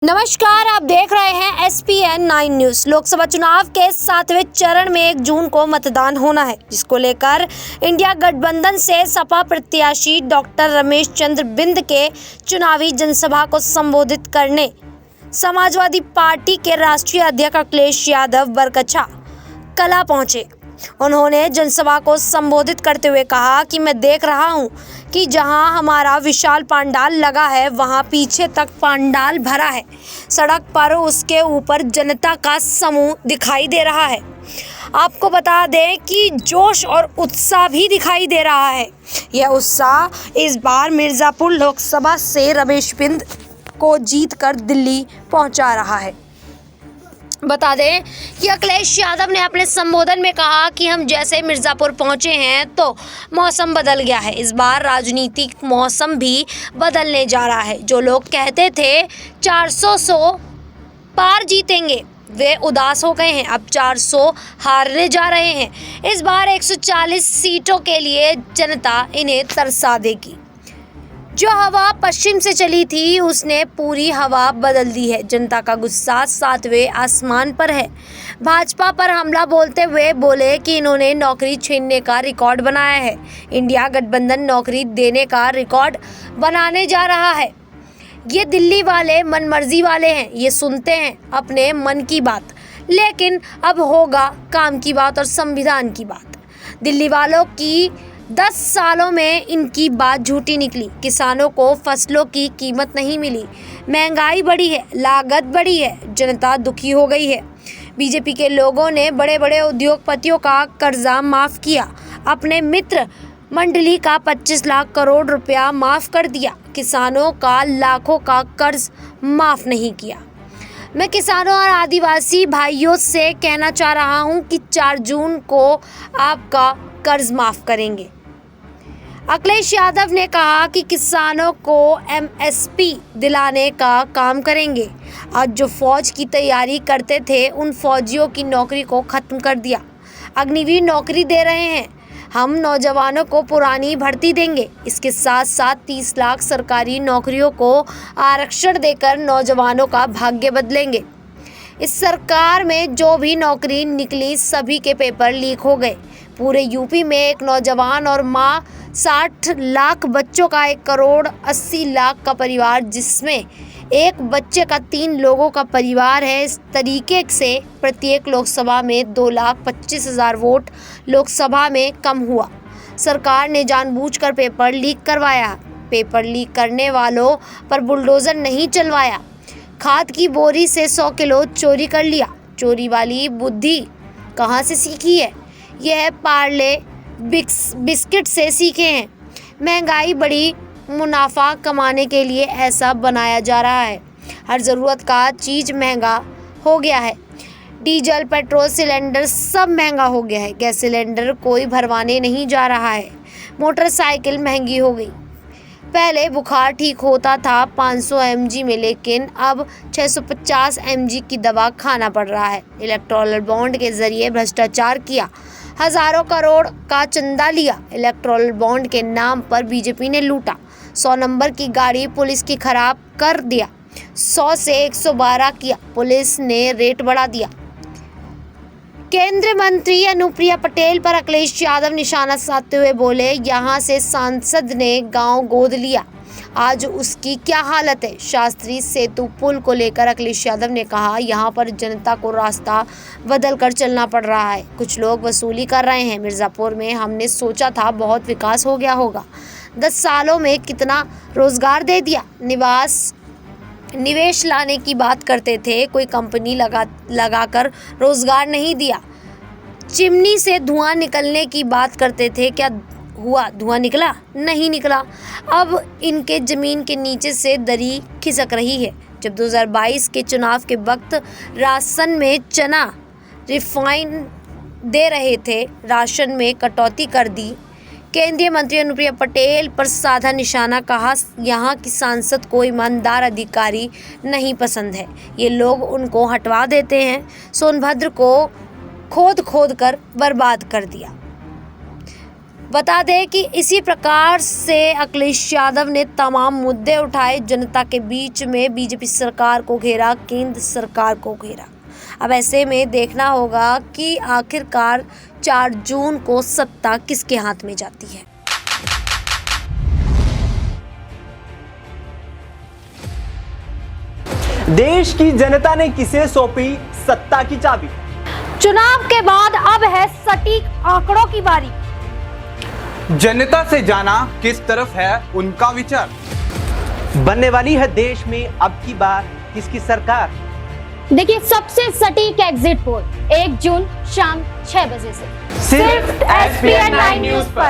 नमस्कार, आप देख रहे हैं SPN 9 न्यूज। लोकसभा चुनाव के 7वें चरण में 1 जून को मतदान होना है, जिसको लेकर इंडिया गठबंधन से सपा प्रत्याशी डॉक्टर रमेश चंद्र बिंद के चुनावी जनसभा को संबोधित करने समाजवादी पार्टी के राष्ट्रीय अध्यक्ष अखिलेश यादव बरकछा कला पहुंचे। उन्होंने जनसभा को संबोधित करते हुए कहा कि मैं देख रहा हूं कि जहां हमारा विशाल पंडाल लगा है वहां पीछे तक पंडाल भरा है। सड़क पर उसके ऊपर जनता का समूह दिखाई दे रहा है। आपको बता दें कि जोश और उत्साह भी दिखाई दे रहा है। यह उत्साह इस बार मिर्जापुर लोकसभा से रमेश बिंद को जीतकर दिल्ली पहुंचा रहा है। बता दें कि अखिलेश यादव ने अपने संबोधन में कहा कि हम जैसे मिर्जापुर पहुंचे हैं तो मौसम बदल गया है। इस बार राजनीतिक मौसम भी बदलने जा रहा है। जो लोग कहते थे 400 पार जीतेंगे, वे उदास हो गए हैं। अब 400 हारने जा रहे हैं। इस बार 140 सीटों के लिए जनता इन्हें तरसा देगी। जो हवा पश्चिम से चली थी उसने पूरी हवा बदल दी है। जनता का गुस्सा 7वें आसमान पर है। भाजपा पर हमला बोलते हुए बोले कि इन्होंने नौकरी छीनने का रिकॉर्ड बनाया है। इंडिया गठबंधन नौकरी देने का रिकॉर्ड बनाने जा रहा है। ये दिल्ली वाले मनमर्जी वाले हैं, ये सुनते हैं अपने मन की बात, लेकिन अब होगा काम की बात और संविधान की बात। दिल्ली वालों की 10 सालों में इनकी बात झूठी निकली। किसानों को फसलों की कीमत नहीं मिली, महंगाई बढ़ी है, लागत बढ़ी है, जनता दुखी हो गई है। बीजेपी के लोगों ने बड़े बड़े उद्योगपतियों का कर्जा माफ़ किया, अपने मित्र मंडली का 25 लाख करोड़ रुपया माफ़ कर दिया, किसानों का लाखों का कर्ज माफ़ नहीं किया। मैं किसानों और आदिवासी भाइयों से कहना चाह रहा हूं कि 4 जून को आपका कर्ज माफ़ करेंगे। अखिलेश यादव ने कहा कि किसानों को MSP दिलाने का काम करेंगे। आज जो फौज की तैयारी करते थे उन फौजियों की नौकरी को ख़त्म कर दिया। अग्निवीर नौकरी दे रहे हैं। हम नौजवानों को पुरानी भर्ती देंगे। इसके साथ साथ 30 लाख सरकारी नौकरियों को आरक्षण देकर नौजवानों का भाग्य बदलेंगे। इस सरकार में जो भी नौकरी निकली सभी के पेपर लीक हो गए। पूरे यूपी में एक नौजवान और माँ 60 लाख बच्चों का 1 करोड़ 80 लाख का परिवार, जिसमें एक बच्चे का 3 लोगों का परिवार है। इस तरीके से प्रत्येक लोकसभा में 2,25,000 वोट लोकसभा में कम हुआ। सरकार ने जानबूझकर पेपर लीक करवाया। पेपर लीक करने वालों पर बुलडोज़र नहीं चलवाया। खाद की बोरी से 100 किलो चोरी कर लिया। चोरी वाली बुद्धि कहाँ से सीखी है? यह पार्ले बिस्किट से सीखे हैं। महंगाई बढ़ी, मुनाफा कमाने के लिए ऐसा बनाया जा रहा है। हर ज़रूरत का चीज़ महंगा हो गया है। डीजल, पेट्रोल, सिलेंडर सब महंगा हो गया है। गैस सिलेंडर कोई भरवाने नहीं जा रहा है। मोटरसाइकिल महंगी हो गई। पहले बुखार ठीक होता था 500 mg में, लेकिन अब 650 mg की दवा खाना पड़ रहा है। इलेक्टोरल बॉन्ड के जरिए भ्रष्टाचार किया, हज़ारों करोड़ का चंदा लिया। इलेक्टोरल बॉन्ड के नाम पर बीजेपी ने लूटा। 100 नंबर की गाड़ी पुलिस की खराब कर दिया। 100 से 112 किया, पुलिस ने रेट बढ़ा दिया। केंद्रीय मंत्री अनुप्रिया पटेल पर अखिलेश यादव निशाना साधते हुए बोले, यहाँ से सांसद ने गांव गोद लिया, आज उसकी क्या हालत है। शास्त्री सेतु पुल को लेकर अखिलेश यादव ने कहा, यहाँ पर जनता को रास्ता बदल कर चलना पड़ रहा है। कुछ लोग वसूली कर रहे हैं। मिर्ज़ापुर में हमने सोचा था बहुत विकास हो गया होगा। 10 सालों में कितना रोजगार दे दिया। निवेश लाने की बात करते थे, कोई कंपनी लगाकर रोजगार नहीं दिया। चिमनी से धुआं निकलने की बात करते थे, क्या हुआ? धुआं निकला? नहीं निकला। अब इनके ज़मीन के नीचे से दरी खिसक रही है। जब 2022 के चुनाव के वक्त राशन में चना रिफाइन दे रहे थे, राशन में कटौती कर दी। केंद्रीय मंत्री अनुप्रिया पटेल पर साधा निशाना, कहा यहाँ की सांसद को ईमानदार अधिकारी नहीं पसंद है, ये लोग उनको हटवा देते हैं। सोनभद्र को खोद कर बर्बाद कर दिया। बता दें कि इसी प्रकार से अखिलेश यादव ने तमाम मुद्दे उठाए, जनता के बीच में बीजेपी सरकार को घेरा, केंद्र सरकार को घेरा। अब ऐसे में देखना होगा कि आखिरकार 4 जून को सत्ता किसके हाथ में जाती है। देश की जनता ने किसे सौंपी सत्ता की चाबी? चुनाव के बाद अब है सटीक आंकड़ों की बारी। जनता से जाना किस तरफ है उनका विचार। बनने वाली है देश में अब की बार किसकी सरकार? देखिए सबसे सटीक एग्जिट पोल 1 जून शाम 6 बजे से सिर्फ SPN 9 न्यूज़ पर।